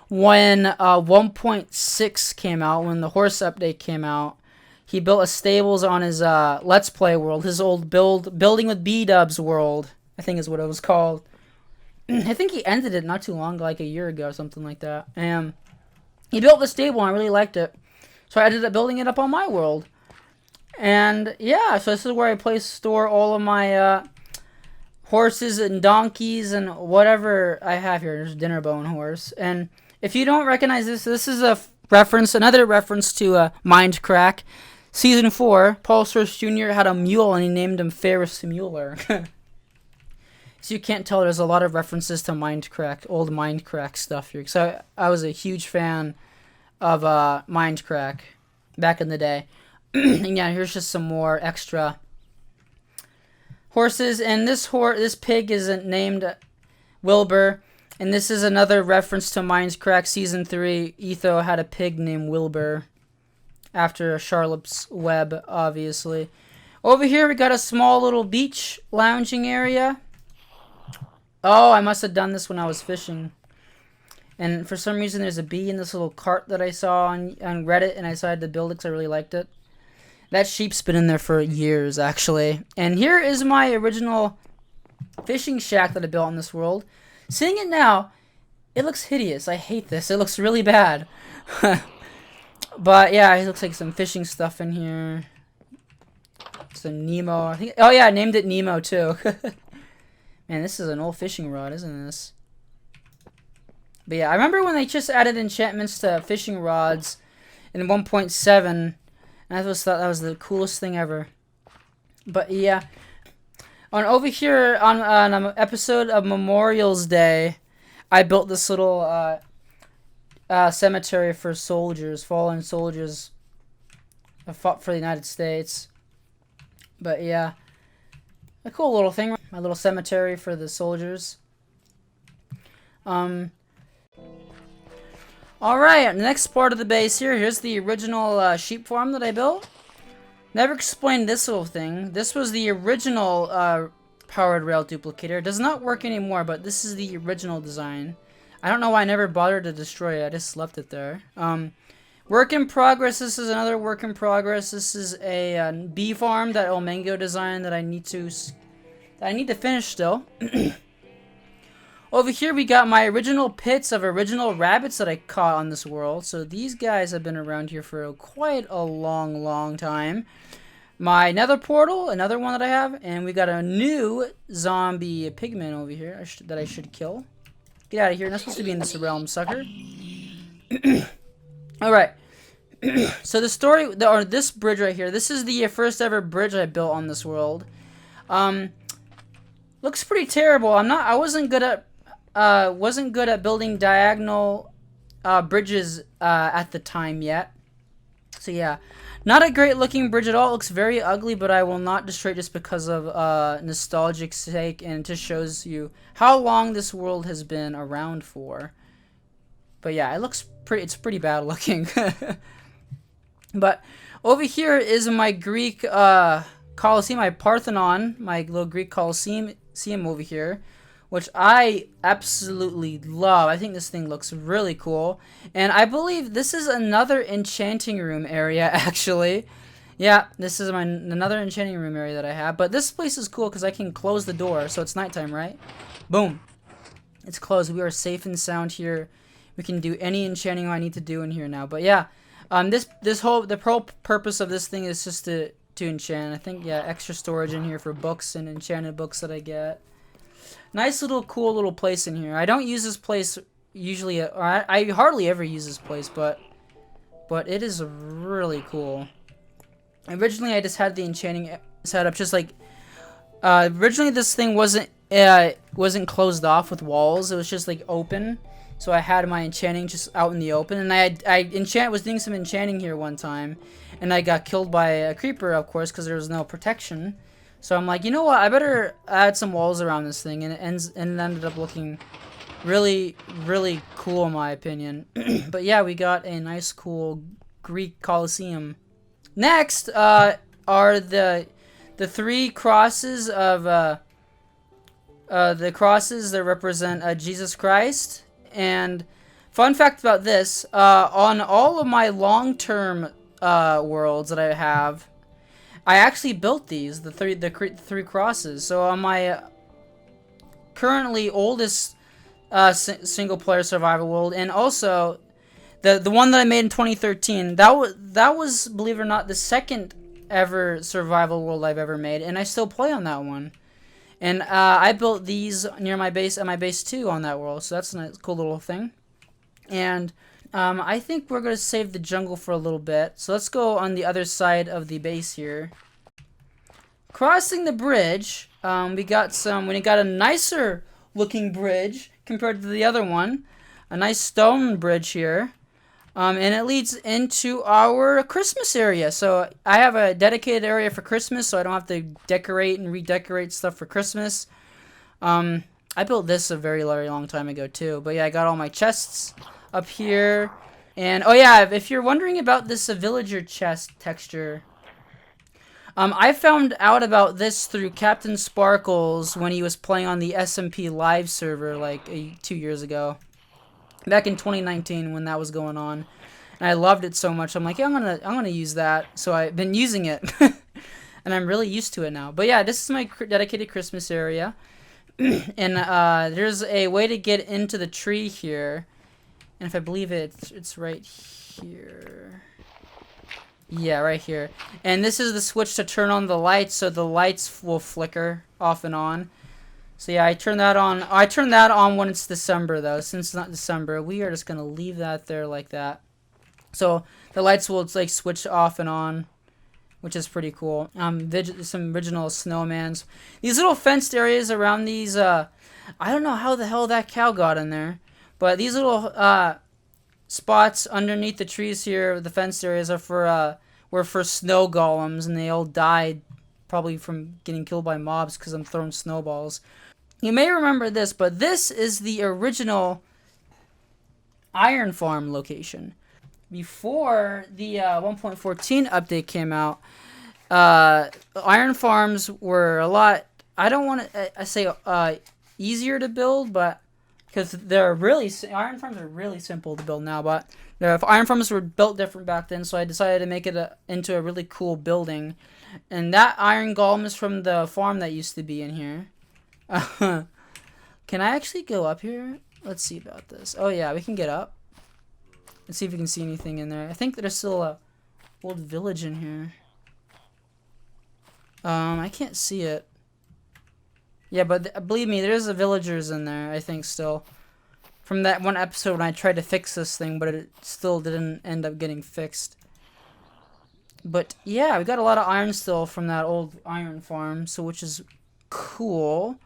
when 1.6 came out, when the horse update came out. He built a stables on his Let's Play world, his old Building with B-Dubs world, I think is what it was called. I think he ended it not too long ago, like a year ago or something like that. And he built the stable and I really liked it. So I ended up building it up on my world. And yeah, so this is where I store all of my horses and donkeys and whatever I have here. There's Dinnerbone horse. And if you don't recognize this, this is another reference to Mindcrack. Season 4, Paul Source Jr. had a mule and he named him Ferris Mueller. So you can't tell there's a lot of references to Mindcrack, old Mindcrack stuff here. So I was a huge fan of Mindcrack back in the day. And yeah, here's just some more extra horses. And this pig isn't named Wilbur. And this is another reference to Mindcrack Season 3. Etho had a pig named Wilbur. After Charlotte's Web, obviously. Over here we got a small little beach lounging area. Oh, I must have done this when I was fishing. And for some reason, there's a bee in this little cart that I saw on Reddit, and I decided to build it because I really liked it. That sheep's been in there for years, actually. And here is my original fishing shack that I built in this world. Seeing it now, it looks hideous. I hate this. It looks really bad. But yeah, it looks like some fishing stuff in here. Some Nemo. I think. Oh yeah, I named it Nemo too. Man, this is an old fishing rod, isn't this? But yeah, I remember when they just added enchantments to fishing rods in 1.7, and I just thought that was the coolest thing ever. But yeah, over here on an episode of Memorial's Day, I built this little cemetery for soldiers, fallen soldiers that fought for the United States. But yeah, a cool little thing. My little cemetery for the soldiers. Alright, the next part of the base here. Here's the original sheep farm that I built. Never explained this little thing. This was the original powered rail duplicator. It does not work anymore, but this is the original design. I don't know why I never bothered to destroy it. I just left it there. Work in progress. This is another work in progress. This is a bee farm that Omengo designed that I need to finish still. Over here we got my original pits of original rabbits that I caught on this world. So these guys have been around here for quite a long time. My nether portal, another one that I have. And we got a new zombie pigman over here that I should kill. Get out of here. You're not supposed to be in this realm, sucker. Alright. So the story, or this bridge right here, this is the first ever bridge I built on this world. Looks pretty terrible. I wasn't good at building diagonal bridges at the time yet. So yeah, not a great looking bridge at all. It looks very ugly, but I will not destroy it just because of nostalgic sake, and it just shows you how long this world has been around for. But yeah, it's pretty bad looking. But over here is my Greek Colosseum, my Parthenon, my little Greek Colosseum over here, which I absolutely love. I think this thing looks really cool. And I believe this is another Enchanting Room area, actually. Yeah, this is another Enchanting Room area that I have. But this place is cool because I can close the door, so it's nighttime, right? Boom. It's closed. We are safe and sound here. We can do any enchanting I need to do in here now. But yeah, the whole purpose of this thing is just to enchant. I think, yeah, extra storage in here for books and enchanted books that I get. Nice little cool little place in here. I don't use this place usually, or I hardly ever use this place, but it is really cool. Originally I just had the enchanting setup just like originally this thing wasn't closed off with walls. It was just like open. So I had my enchanting just out in the open, and I was doing some enchanting here one time, and I got killed by a creeper, of course, because there was no protection. So I'm like, you know what? I better add some walls around this thing, and it ended up looking really, really cool in my opinion. But yeah, we got a nice, cool Greek Colosseum. Next are the three crosses of the crosses that represent Jesus Christ. And fun fact about this, on all of my long-term worlds that I have, I actually built these, the three crosses. So on my currently oldest single-player survival world, and also the one that I made in 2013, that was, believe it or not, the second ever survival world I've ever made, and I still play on that one. And I built these near my base, at my base too, on that world. So that's a nice, cool little thing. And I think we're going to save the jungle for a little bit. So let's go on the other side of the base here. Crossing the bridge, we got a nicer looking bridge compared to the other one. A nice stone bridge here. And it leads into our Christmas area. So I have a dedicated area for Christmas, so I don't have to decorate and redecorate stuff for Christmas. I built this a very, very long time ago too. But yeah, I got all my chests up here. And oh yeah, if you're wondering about this villager chest texture, I found out about this through Captain Sparkles when he was playing on the SMP live server like 2 years ago. Back in 2019 when that was going on, and I loved it so much. I'm like, yeah, I'm gonna use that. So I've been using it, and I'm really used to it now. But yeah, this is my dedicated Christmas area, and there's a way to get into the tree here, and if I believe it's right here. Yeah, right here. And this is the switch to turn on the lights, so the lights will flicker off and on. So yeah, I turn that on. I turn that on when it's December, though. Since it's not December, we are just gonna leave that there like that. So the lights will like switch off and on, which is pretty cool. Some original snowmans. These little fenced areas around these. I don't know how the hell that cow got in there, but these little spots underneath the trees here, the fenced areas, are were for snow golems, and they all died probably from getting killed by mobs because I'm throwing snowballs. You may remember this, but this is the original Iron Farm location. Before the 1.14 update came out, iron farms were a lot. I don't want to say easier to build, but because they're really iron farms are really simple to build now, but iron farms were built different back then, so I decided to make it into a really cool building. And that iron golem is from the farm that used to be in here. Can I actually go up here? Let's see about this. Oh yeah, we can get up. Let's see if we can see anything in there. I think there's still a old village in here. I can't see it. Yeah, but believe me, there's a villagers in there, I think, still. From that one episode when I tried to fix this thing, but it still didn't end up getting fixed. But yeah, we got a lot of iron still from that old iron farm, so which is cool.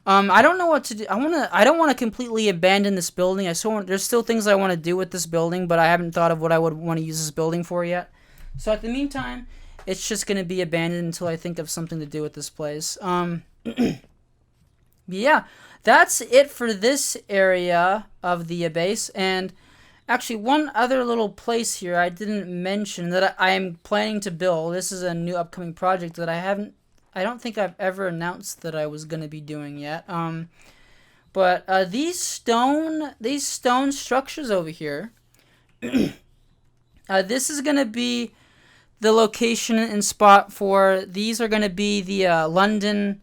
I don't know what to do. I don't want to completely abandon this building. There's still things I want to do with this building, but I haven't thought of what I would want to use this building for yet. So at the meantime, it's just going to be abandoned until I think of something to do with this place. Yeah, that's it for this area of the base. And actually, one other little place here I didn't mention that I am planning to build. This is a new upcoming project that I don't think I've ever announced that I was going to be doing yet. But these stone structures over here, this is going to be the location and spot for, these are going to be the London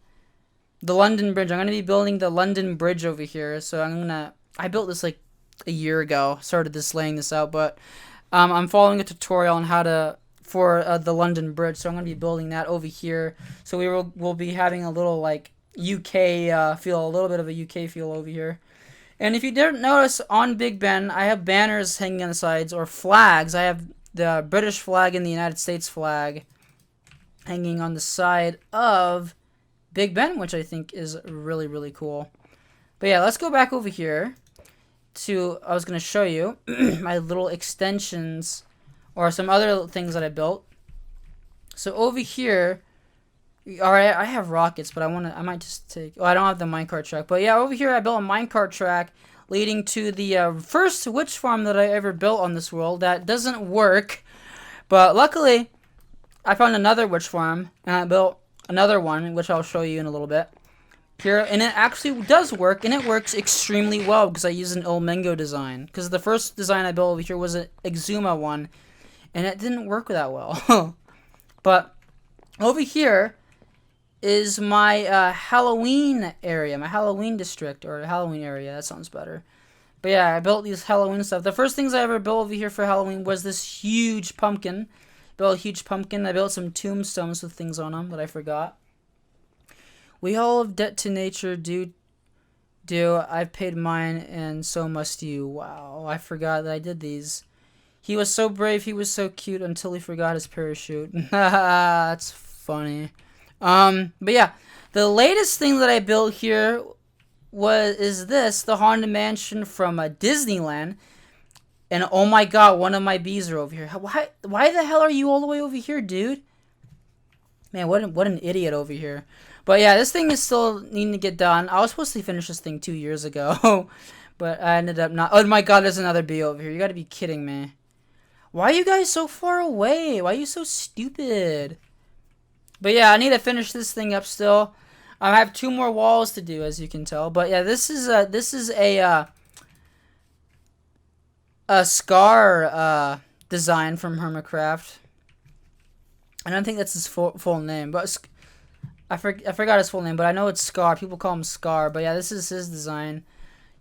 Bridge. I'm going to be building the London Bridge over here. So I built this like a year ago, started laying this out, but I'm following a tutorial on how for the London Bridge, so I'm going to be building that over here. So we'll be having a little like UK feel, a little bit of a UK feel over here. And if you didn't notice, on Big Ben, I have banners hanging on the sides, or flags. I have the British flag and the United States flag hanging on the side of Big Ben, which I think is really, really cool. But yeah, let's go back over here to, I was going to show you my little extensions or some other things that I built. So over here, alright, I have rockets, but I might just take, I don't have the minecart track. But yeah, over here I built a minecart track leading to the first witch farm that I ever built on this world. That doesn't work, but luckily I found another witch farm, and I built another one, which I'll show you in a little bit here, and it actually does work, and it works extremely well because I used an Ilmengo design, because the first design I built over here was an Exuma one, and it didn't work that well. But over here is my Halloween area, my Halloween district, or Halloween area. That sounds better. But yeah, I built these Halloween stuff. The first things I ever built over here for Halloween was this huge pumpkin. Built a huge pumpkin. I built some tombstones with things on them that I forgot. We all have debt to nature, do. I've paid mine, and so must you. Wow, I forgot that I did these. He was so brave, he was so cute, until he forgot his parachute. That's funny. But yeah, the latest thing that I built here is the Haunted Mansion from Disneyland. And oh my god, one of my bees are over here. Why the hell are you all the way over here, dude? Man, what an idiot over here. But yeah, this thing is still needing to get done. I was supposed to finish this thing 2 years ago. But I ended up not. Oh my god, there's another bee over here. You gotta be kidding me. Why are you guys so far away? Why are you so stupid? But yeah, I need to finish this thing up still. I have 2 more walls to do, as you can tell. But yeah, this is a Scar design from Hermitcraft. I don't think that's his full name, but I forgot his full name, but I know it's Scar. People call him Scar. But yeah, this is his design.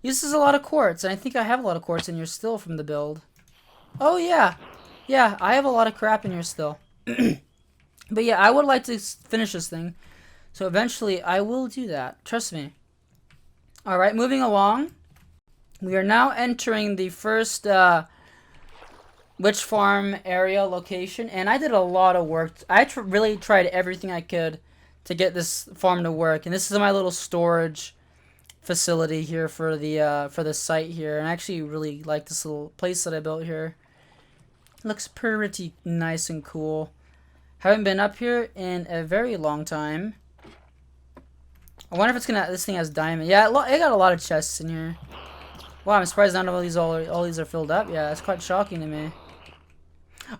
He uses a lot of quartz, and I think I have a lot of quartz in here still from the build. Oh yeah, yeah, I have a lot of crap in here still. But yeah, I would like to finish this thing, so eventually I will do that. Trust me. All right, moving along. We are now entering the first witch farm area location, and I did a lot of work. I really tried everything I could to get this farm to work, and this is my little storage facility here for the site here. And I actually really like this little place that I built here. It looks pretty nice and cool. Haven't been up here in a very long time. I wonder if this thing has diamond. Yeah, it got a lot of chests in here. Wow, I'm surprised none of all these are filled up. Yeah, that's quite shocking to me.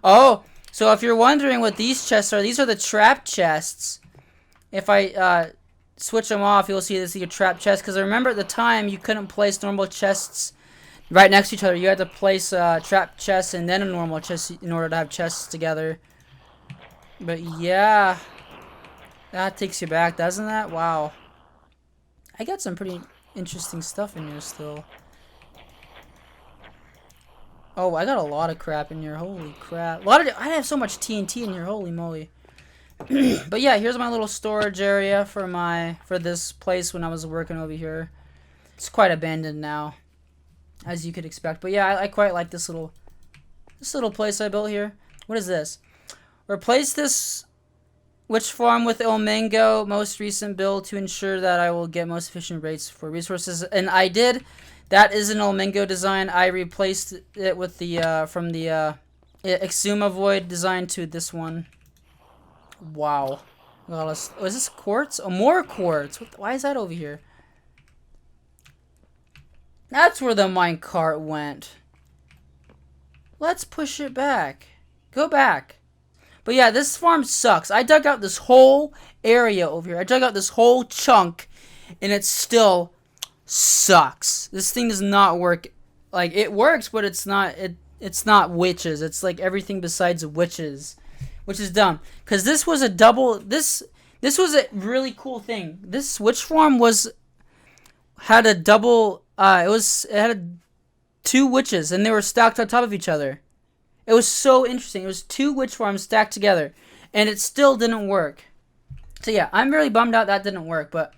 Oh, So if you're wondering what these chests are, these are the trap chests. If I switch them off, you'll see this is your trap chest. Because I remember at the time, you couldn't place normal chests right next to each other. You had to place trap chests and then a normal chest in order to have chests together. But yeah, that takes you back, doesn't that? Wow. I got some pretty interesting stuff in here still. Oh, I got a lot of crap in here. Holy crap. I have so much TNT in here. Holy moly. But yeah, here's my little storage area for this place when I was working over here. It's quite abandoned now, as you could expect. But yeah, I quite like this little place I built here. What is this? Replace this witch farm with El Mango most recent build to ensure that I will get most efficient rates for resources. And I did. That is an El Mango design. I replaced it with the from the Exuma Void design to this one. Wow. Well, is this quartz? Oh, more quartz. Why is that over here? That's where the minecart went. Let's push it back. Go back. But yeah, this farm sucks. I dug out this whole area over here. I dug out this whole chunk, and it still sucks. This thing does not work. Like, it works, but it's not. It's not witches. It's like everything besides witches, which is dumb. Cause this was a double. This was a really cool thing. This witch farm had a double. It had two witches, and they were stacked on top of each other. It was so interesting. It was two witch farms stacked together, and it still didn't work. So yeah, I'm really bummed out that didn't work, but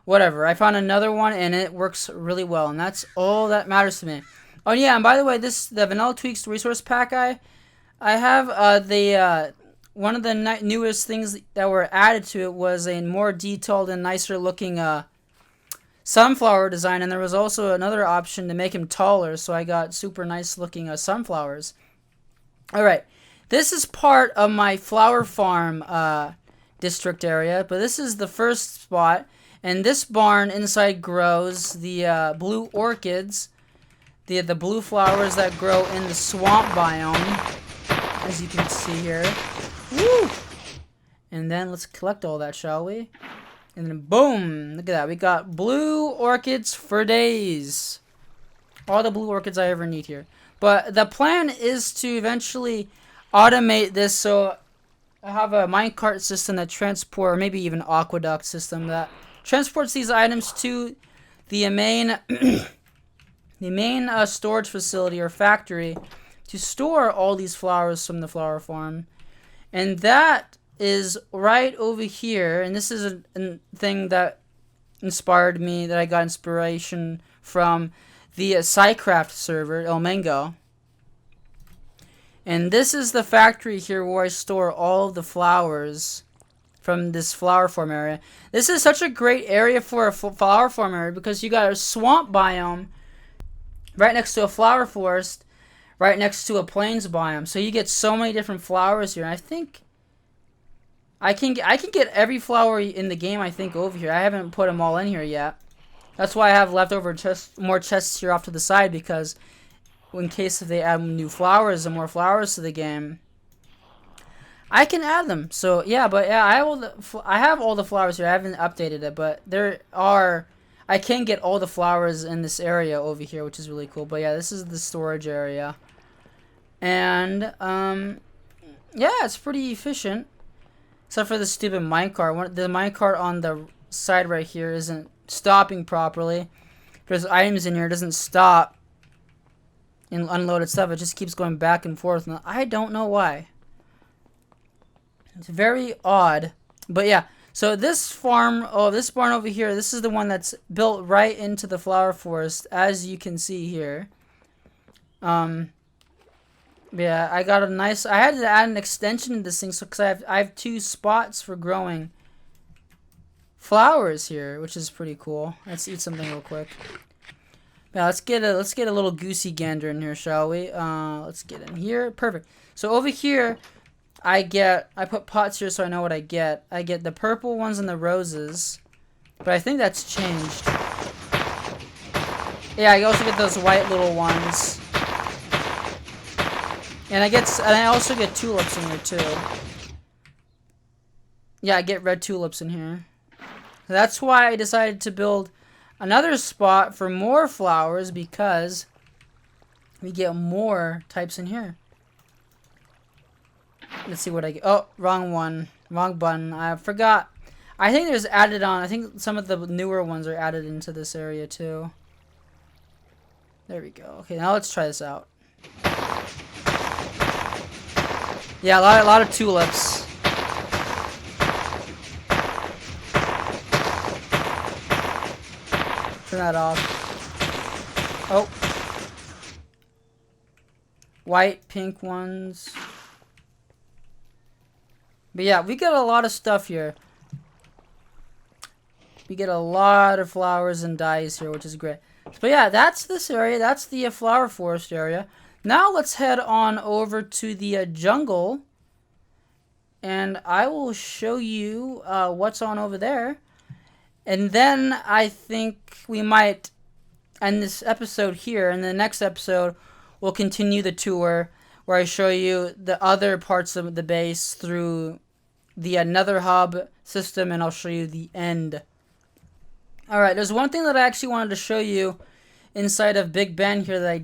whatever. I found another one, and it works really well, and that's all that matters to me. Oh yeah, and by the way, the Vanilla Tweaks resource pack I have one of the newest things that were added to it was a more detailed and nicer looking sunflower design, and there was also another option to make him taller, so I got super nice looking sunflowers. Alright, this is part of my flower farm district area, but this is the first spot, and this barn inside grows the blue orchids, the blue flowers that grow in the swamp biome, as you can see here. Woo! And then let's collect all that, shall we? And then boom! Look at that, we got blue orchids for days. All the blue orchids I ever need here. But the plan is to eventually automate this, so I have a minecart system that transport, or maybe even aqueduct system that transports these items to the main storage facility or factory to store all these flowers from the flower farm. And that is right over here, and this is a thing that inspired me, that I got inspiration from the SciCraft server, El Mango. And this is the factory here where I store all of the flowers from this flower farm area. This is such a great area for a flower farm area because you got a swamp biome right next to a flower forest, right next to a plains biome. So you get so many different flowers here. And I think I can get every flower in the game, I think, over here. I haven't put them all in here yet. That's why I have leftover more chests here off to the side, because in case if they add new flowers and more flowers to the game, I can add them. So yeah, but yeah, I have all the flowers here. I haven't updated it, but I can get all the flowers in this area over here, which is really cool. But yeah, this is the storage area, and yeah, it's pretty efficient, except for the stupid minecart. The minecart on the side right here isn't stopping properly. There's items in here, it doesn't stop and unloaded stuff. It just keeps going back and forth, and I don't know why. It's very odd. But yeah, so this farm, this barn over here, this is the one that's built right into the flower forest, as you can see here. Yeah, I got a nice, I had to add an extension to this thing, so because I have two spots for growing flowers here, which is pretty cool. Let's eat something real quick. Yeah, let's get a little goosey gander in here, shall we? Let's get in here. Perfect. So over here, I put pots here so I know what I get. I get the purple ones and the roses, but I think that's changed. Yeah, I also get those white little ones. And I also get tulips in here too. Yeah, I get red tulips in here. That's why I decided to build another spot for more flowers, because we get more types in here. Let's see what I get. Oh, wrong one. Wrong button. I forgot. I think there's added on. I think some of the newer ones are added into this area too. There we go. Okay, now let's try this out. Yeah, a lot of tulips. Turn that off. Oh. White, pink ones. But yeah, we get a lot of stuff here. We get a lot of flowers and dyes here, which is great. But yeah, that's this area. That's the flower forest area. Now let's head on over to the jungle. And I will show you what's on over there. And then I think we might end this episode here. And the next episode, we'll continue the tour where I show you the other parts of the base through the Nether Hub system. And I'll show you the end. Alright, there's one thing that I actually wanted to show you inside of Big Ben here that I